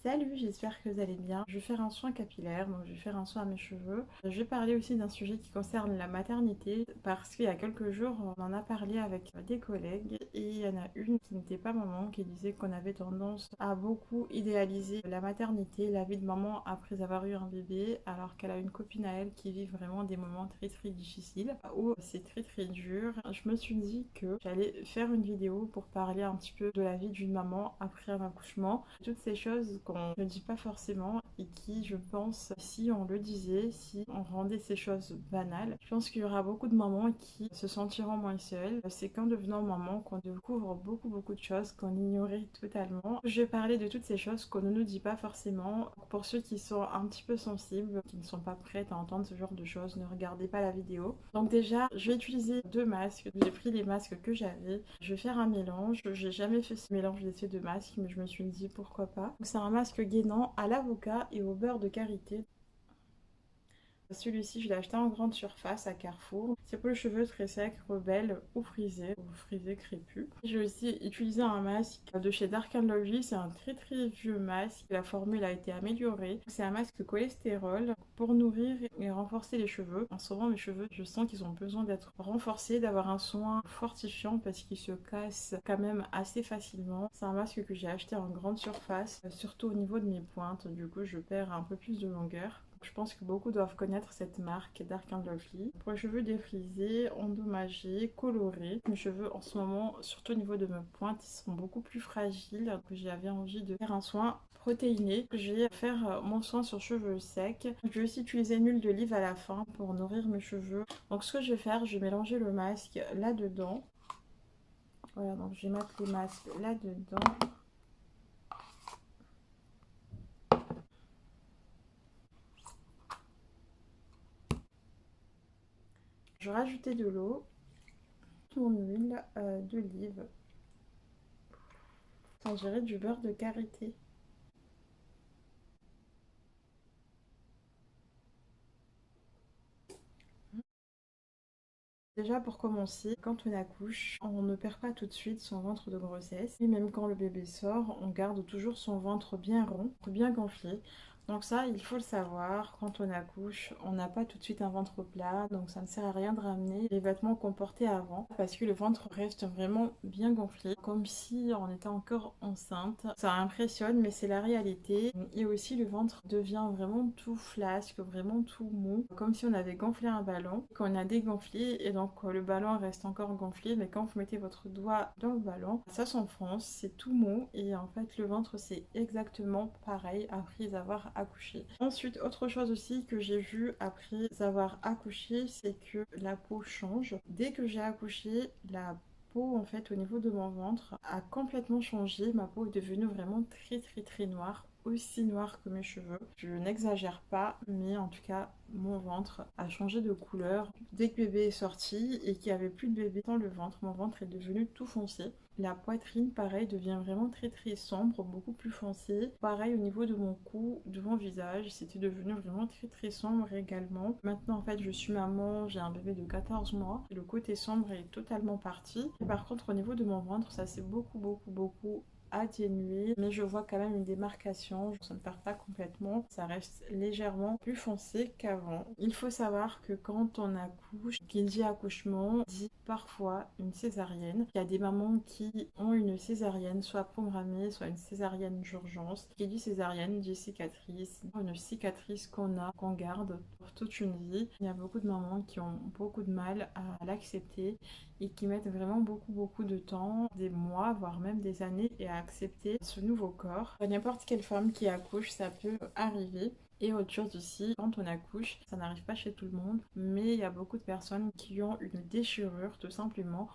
Salut, j'espère que vous allez bien. Je vais faire un soin capillaire, donc je vais faire un soin à mes cheveux. Je vais parler aussi d'un sujet qui concerne la maternité parce qu'il y a quelques jours, on en a parlé avec des collègues et il y en a une qui n'était pas maman qui disait qu'on avait tendance à beaucoup idéaliser la maternité, la vie de maman après avoir eu un bébé, alors qu'elle a une copine à elle qui vit vraiment des moments très très difficiles où c'est très très dur. Je me suis dit que j'allais faire une vidéo pour parler un petit peu de la vie d'une maman après un accouchement, toutes ces choses qu'on ne dit pas forcément et qui, je pense, si on le disait, si on rendait ces choses banales, je pense qu'il y aura beaucoup de mamans qui se sentiront moins seules. C'est qu'en devenant maman qu'on découvre beaucoup de choses qu'on ignorait totalement. Je vais parler de toutes ces choses qu'on ne nous dit pas forcément. Pour ceux qui sont un petit peu sensibles, qui ne sont pas prêtes à entendre ce genre de choses, ne regardez pas la vidéo. Donc déjà, je vais utiliser deux masques. J'ai pris les masques que j'avais. Je vais faire un mélange. J'ai jamais fait ce mélange de ces deux masques, mais je me suis dit pourquoi pas. C'est un masque gainant à l'avocat et au beurre de karité. Celui-ci, je l'ai acheté en grande surface à Carrefour. C'est pour les cheveux très secs, rebelles ou frisés crépus. J'ai aussi utilisé un masque de chez Dark Lovely. C'est un très très vieux masque. La formule a été améliorée. C'est un masque cholestérol pour nourrir et renforcer les cheveux. En ce moment, mes cheveux, je sens qu'ils ont besoin d'être renforcés, d'avoir un soin fortifiant parce qu'ils se cassent quand même assez facilement. C'est un masque que j'ai acheté en grande surface, surtout au niveau de mes pointes. Du coup, je perds un peu plus de longueur. Je pense que beaucoup doivent connaître cette marque Dark Lovely. Pour les cheveux défrisés, endommagés, colorés. Mes cheveux en ce moment, surtout au niveau de mes pointes, ils sont beaucoup plus fragiles. Que j'avais envie de faire un soin protéiné. Je vais faire mon soin sur cheveux secs. Je vais aussi utiliser une huile d'olive à la fin pour nourrir mes cheveux. Donc ce que je vais faire, je vais mélanger le masque là-dedans. Voilà, donc je vais mettre les masques là-dedans. Je vais rajouter de l'eau, mon huile d'olive. On dirait du beurre de karité. Déjà pour commencer, quand on accouche, on ne perd pas tout de suite son ventre de grossesse. Et même quand le bébé sort, on garde toujours son ventre bien rond, bien gonflé. Donc ça, il faut le savoir, quand on accouche, on n'a pas tout de suite un ventre plat, donc ça ne sert à rien de ramener les vêtements qu'on portait avant, parce que le ventre reste vraiment bien gonflé, comme si on était encore enceinte. Ça impressionne, mais c'est la réalité. Et aussi, le ventre devient vraiment tout flasque, vraiment tout mou, comme si on avait gonflé un ballon, qu'on a dégonflé, et donc le ballon reste encore gonflé, mais quand vous mettez votre doigt dans le ballon, ça s'enfonce, c'est tout mou, et en fait, le ventre, c'est exactement pareil après avoir accouché. Ensuite, autre chose aussi que j'ai vu après avoir accouché, c'est que la peau change. Dès que j'ai accouché, la peau en fait au niveau de mon ventre a complètement changé. Ma peau est devenue vraiment très noire, aussi noire que mes cheveux. Je n'exagère pas, mais en tout cas mon ventre a changé de couleur. Dès que bébé est sorti et qu'il n'y avait plus de bébé dans le ventre, mon ventre est devenu tout foncé. La poitrine, pareil, devient vraiment très sombre, beaucoup plus foncée. Pareil au niveau de mon cou, de mon visage, c'était devenu vraiment très sombre également. Maintenant, en fait, je suis maman, j'ai un bébé de 14 mois. Le côté sombre est totalement parti. Et par contre, au niveau de mon ventre, ça s'est beaucoup atténué, mais je vois quand même une démarcation, ça ne part pas complètement, ça reste légèrement plus foncé qu'avant. Il faut savoir que quand on accouche, qui dit accouchement dit parfois une césarienne. Il y a des mamans qui ont une césarienne soit programmée, soit une césarienne d'urgence. Qui dit césarienne dit cicatrice, une cicatrice qu'on garde pour toute une vie. Il y a beaucoup de mamans qui ont beaucoup de mal à l'accepter et qui mettent vraiment beaucoup de temps, des mois, voire même des années, et à accepter ce nouveau corps. N'importe quelle femme qui accouche, ça peut arriver. Et autre chose aussi, quand on accouche, ça n'arrive pas chez tout le monde, mais il y a beaucoup de personnes qui ont une déchirure tout simplement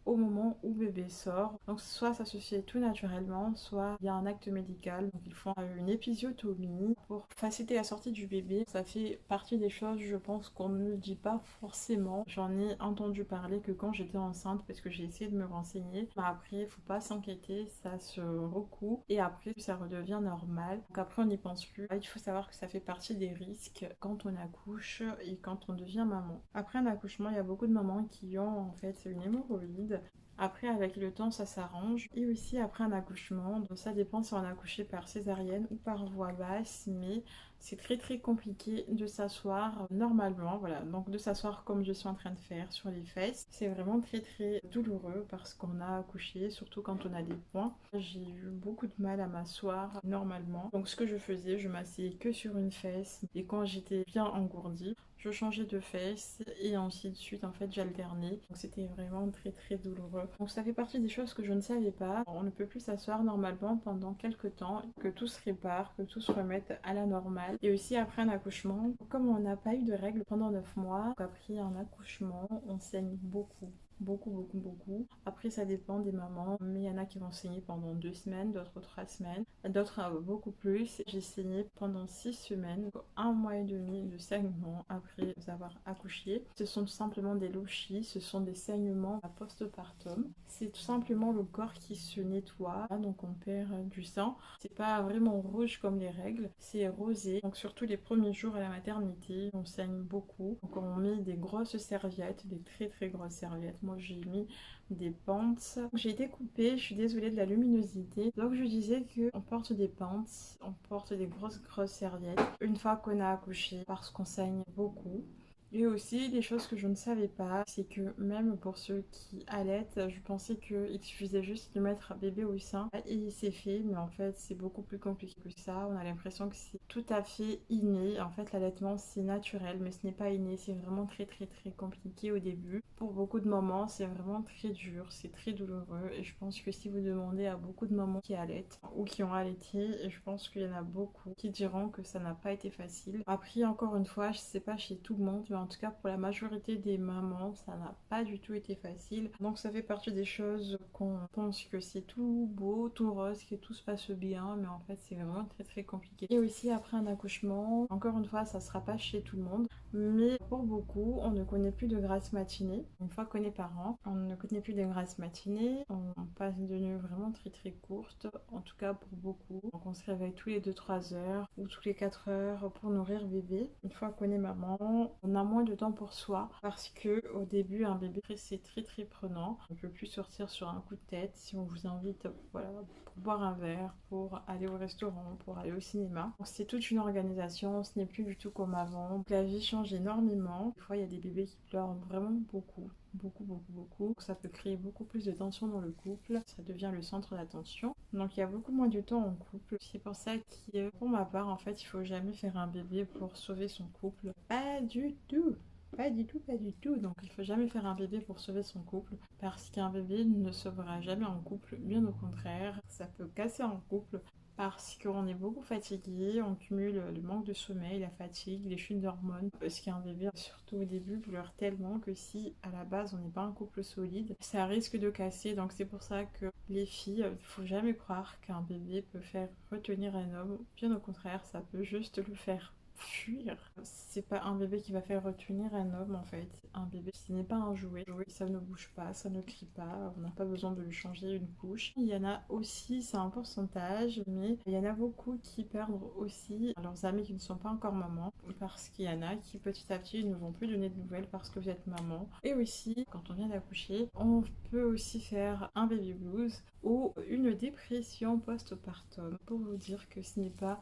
au moment où bébé sort. Donc soit ça se fait tout naturellement, soit il y a un acte médical. Donc ils font une épisiotomie pour faciliter la sortie du bébé. Ça fait partie des choses, je pense, qu'on ne dit pas forcément. J'en ai entendu parler que quand j'étais enceinte, parce que j'ai essayé de me renseigner. Mais après, il faut pas s'inquiéter, ça se recoue et après ça redevient normal. Donc après on n'y pense plus. Il faut savoir que ça fait partie des risques quand on accouche et quand on devient maman. Après un accouchement, il y a beaucoup de mamans qui ont en fait une hémorroïde. Après, avec le temps, ça s'arrange. Et aussi après un accouchement, donc ça dépend si on a accouché par césarienne ou par voie basse, mais c'est très très compliqué de s'asseoir normalement, voilà. Donc de s'asseoir comme je suis en train de faire sur les fesses, c'est vraiment très très douloureux parce qu'on a accouché, surtout quand on a des points. J'ai eu beaucoup de mal à m'asseoir normalement. Donc ce que je faisais, je m'asseyais que sur une fesse et quand j'étais bien engourdie, je changeais de fesse et ainsi de suite, en fait j'alternais. Donc c'était vraiment très très douloureux. Donc ça fait partie des choses que je ne savais pas. On ne peut plus s'asseoir normalement pendant quelques temps, que tout se répare, que tout se remette à la normale. Et aussi après un accouchement, comme on n'a pas eu de règles pendant 9 mois, après un accouchement, on saigne beaucoup. Beaucoup, beaucoup, beaucoup. Après, ça dépend des mamans, mais il y en a qui vont saigner pendant 2 semaines, d'autres 3 semaines, d'autres beaucoup plus. J'ai saigné pendant 6 semaines, 1 mois et demi de saignement après avoir accouché. Ce sont tout simplement des lochies, ce sont des saignements à postpartum. C'est tout simplement le corps qui se nettoie, donc on perd du sang. C'est pas vraiment rouge comme les règles, c'est rosé. Donc surtout les premiers jours à la maternité, on saigne beaucoup. Donc on met des grosses serviettes, des très très grosses serviettes. Moi j'ai mis des pentes. J'ai été coupée, je suis désolée de la luminosité. Donc je disais que on porte des pentes, on porte des grosses serviettes une fois qu'on a accouché parce qu'on saigne beaucoup. Et aussi, des choses que je ne savais pas, c'est que même pour ceux qui allaitent, je pensais qu'il suffisait juste de mettre un bébé au sein et c'est fait, mais en fait, c'est beaucoup plus compliqué que ça. On a l'impression que c'est tout à fait inné. En fait, l'allaitement, c'est naturel, mais ce n'est pas inné. C'est vraiment très, très, très compliqué au début. Pour beaucoup de mamans, c'est vraiment très dur, c'est très douloureux. Et je pense que si vous demandez à beaucoup de mamans qui allaitent ou qui ont allaité, je pense qu'il y en a beaucoup qui diront que ça n'a pas été facile. Après, encore une fois, je sais pas chez tout le monde, mais en tout cas pour la majorité des mamans, ça n'a pas du tout été facile. Donc ça fait partie des choses qu'on pense que c'est tout beau, tout rose, que tout se passe bien, mais en fait c'est vraiment très très compliqué. Et aussi après un accouchement, encore une fois, ça sera pas chez tout le monde, mais pour beaucoup, on ne connaît plus de grasses matinées. Une fois qu'on est parent, on ne connaît plus de grasses matinées, on passe de nuits vraiment très très courtes, en tout cas pour beaucoup. Donc on se réveille tous les 2-3 heures ou tous les 4 heures pour nourrir bébé. Une fois qu'on est maman, on a moins de temps pour soi parce que au début, un bébé c'est très très prenant. On ne peut plus sortir sur un coup de tête si on vous invite, voilà, pour boire un verre, pour aller au restaurant, pour aller au cinéma. Donc c'est toute une organisation, ce n'est plus du tout comme avant. La vie change énormément. Des fois, il y a des bébés qui pleurent vraiment beaucoup. Beaucoup, beaucoup, beaucoup. Ça peut créer beaucoup plus de tension dans le couple. Ça devient le centre d'attention. Donc il y a beaucoup moins de temps en couple. C'est pour ça que, pour ma part, en fait, il faut jamais faire un bébé pour sauver son couple. Pas du tout. Pas du tout, pas du tout. Donc il faut jamais faire un bébé pour sauver son couple. Parce qu'un bébé ne sauvera jamais un couple. Bien au contraire, ça peut casser un couple parce qu'on est beaucoup fatigué, on cumule le manque de sommeil, la fatigue, les chutes d'hormones. Parce qu'un bébé, surtout au début, pleure tellement que si à la base on n'est pas un couple solide, ça risque de casser. Donc c'est pour ça que les filles, il ne faut jamais croire qu'un bébé peut faire retenir un homme. Bien au contraire, ça peut juste le faire fuir. C'est pas un bébé qui va faire retenir un homme en fait. Un bébé, ce n'est pas un jouet. Ça ne bouge pas, ça ne crie pas, on n'a pas besoin de lui changer une couche. Il y en a aussi, c'est un pourcentage, mais il y en a beaucoup qui perdent aussi leurs amis qui ne sont pas encore mamans parce qu'il y en a qui petit à petit ne vont plus donner de nouvelles parce que vous êtes maman. Et aussi, quand on vient d'accoucher, on peut aussi faire un baby blues ou une dépression postpartum pour vous dire que ce n'est pas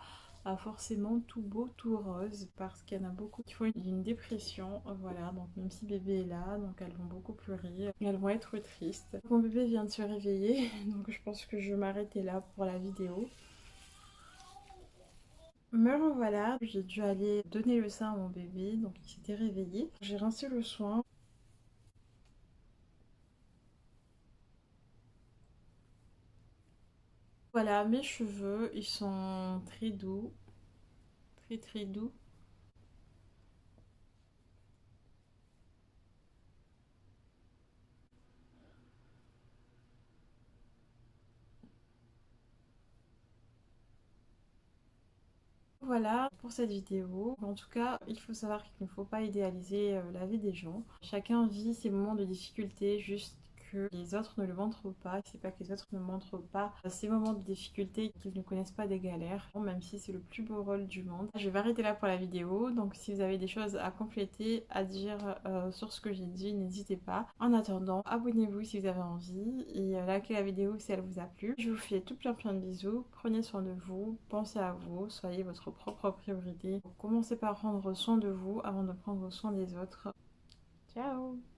forcément tout beau, tout rose, parce qu'il y en a beaucoup qui font une dépression, voilà, donc même si bébé est là, donc elles vont beaucoup pleurer, elles vont être tristes. Mon bébé vient de se réveiller, donc je pense que je vais m'arrêter là pour la vidéo. Me revoilà, j'ai dû aller donner le sein à mon bébé, donc il s'était réveillé. J'ai rincé le soin. Voilà, mes cheveux, ils sont très doux, très très doux. Voilà pour cette vidéo. En tout cas, il faut savoir qu'il ne faut pas idéaliser la vie des gens. Chacun vit ses moments de difficulté, juste que les autres ne le montrent pas. C'est pas que les autres ne montrent pas ces moments de difficulté, qu'ils ne connaissent pas des galères, même si c'est le plus beau rôle du monde. Je vais m'arrêter là pour la vidéo, donc si vous avez des choses à compléter, à dire sur ce que j'ai dit, n'hésitez pas. En attendant, abonnez-vous si vous avez envie et likez la vidéo si elle vous a plu. Je vous fais tout plein de bisous, prenez soin de vous, pensez à vous, soyez votre propre priorité. Commencez par prendre soin de vous avant de prendre soin des autres. Ciao!